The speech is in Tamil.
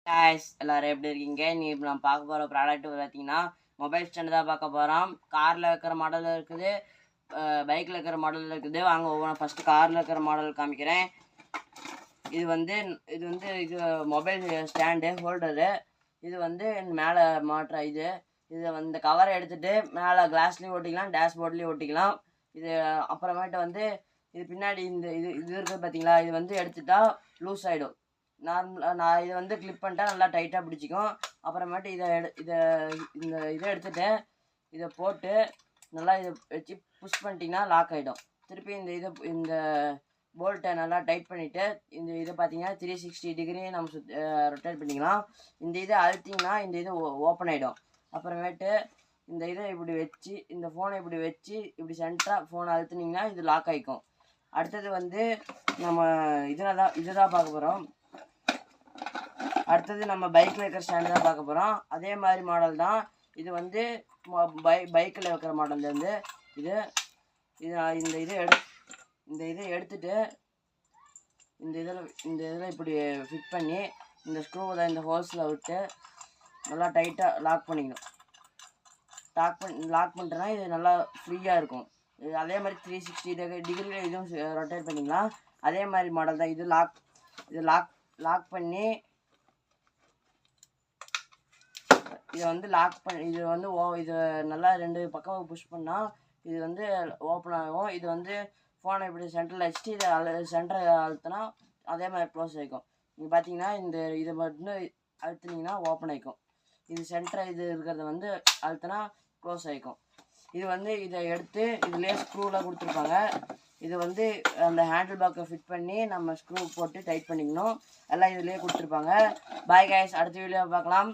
guys எல்லாரும் எப்படி இருக்கீங்க? நீ இப்போ நான் பார்க்க போகிற ப்ராடக்ட் பார்த்தீங்கன்னா மொபைல் ஸ்டாண்டு தான் பார்க்க போகிறோம். காரில் இருக்கிற மாடல் இருக்குது, பைக்கில் இருக்கிற மாடல் இருக்குது. வாங்க ஒவ்வொன்றா ஃபஸ்ட்டு காரில் இருக்கிற மாடல் காமிக்கிறேன். இது வந்து இது மொபைல் ஸ்டாண்டு ஹோல்டரு. இது வந்து மேலே மாட்டுற இதை இந்த கவரை எடுத்துகிட்டு மேலே கிளாஸ்லேயும் ஒட்டிக்கலாம், டேஷ்போர்ட்லேயும் ஒட்டிக்கலாம். இது அப்புறமேட்டு வந்து இது பின்னாடி இந்த இது இருக்குது பார்த்தீங்களா, இது வந்து எடுத்துட்டா லூஸ் ஆகிடும். நான் இதை வந்து கிளிப் பண்ணிட்டா நல்லா டைட்டாக பிடிச்சிக்கும். அப்புறமேட்டு இதை எடுத்துகிட்டு இதை போட்டு நல்லா இதை வச்சு புஷ் பண்ணிட்டீங்கன்னா லாக் ஆகிடும். திருப்பி இந்த போல்ட்டை நல்லா டைட் பண்ணிவிட்டு இதை பார்த்தீங்கன்னா 360 டிகிரி நம்ம ரொட்டேட் பண்ணிக்கலாம். இந்த இதை அழுத்திங்கன்னா இந்த இது ஓப்பன் ஆகிடும். அப்புறமேட்டு இந்த இதை இப்படி வச்சு இந்த ஃபோனை இப்படி வச்சு இப்படி சென்டராக ஃபோனை அழுத்துனீங்கன்னா இது லாக் ஆகிக்கும். அடுத்தது வந்து நம்ம இதுதான் பார்க்க போகிறோம். அடுத்தது நம்ம பைக்கில் இருக்கிற ஸ்டாண்டு தான் பார்க்க போகிறோம். அதே மாதிரி மாடல் தான் இது வந்து பைக்கில் இருக்கிற மாடல்லேருந்து இந்த இதை எடுத்துட்டு இந்த இதில் இப்படி ஃபிட் பண்ணி இந்த ஸ்க்ரூவை தான் இந்த ஹோல்ஸில் விட்டு நல்லா டைட்டாக லாக் பண்ணிக்கணும். லாக் பண்ணிட்டோன்னா இது நல்லா ஃப்ரீயாக இருக்கும். அதே மாதிரி 360 டிகிரியில் இதுவும் ரொட்டேட் பண்ணிக்கலாம். அதே மாதிரி மாடல் தான் இது லாக் பண்ணி இதை வந்து இது நல்லா 2 பக்கம் புஷ் பண்ணால் இது வந்து ஓப்பன் ஆகும். இது வந்து ஃபோனை இப்படி சென்டரில் வச்சுட்டு இதை சென்டரை அழுத்தினா அதே மாதிரி க்ளோஸ் ஆகிக்கும். நீங்கள் பார்த்தீங்கன்னா இதை மட்டும் அழுத்துனீங்கன்னா ஓப்பன் ஆகிக்கும். இது சென்டரை இருக்கிறத வந்து அழுத்தினா க்ளோஸ் ஆகிக்கும். இது வந்து இதை எடுத்து இதுலேயே ஸ்க்ரூலாம் கொடுத்துருப்பாங்க. இது வந்து அந்த ஹேண்டில் பேக்கை ஃபிட் பண்ணி நம்ம ஸ்க்ரூ போட்டு டைட் பண்ணிக்கணும். எல்லாம் இதுலேயே கொடுத்துருப்பாங்க. பாய் கைஸ், அடுத்த வீடியோ பார்க்கலாம்.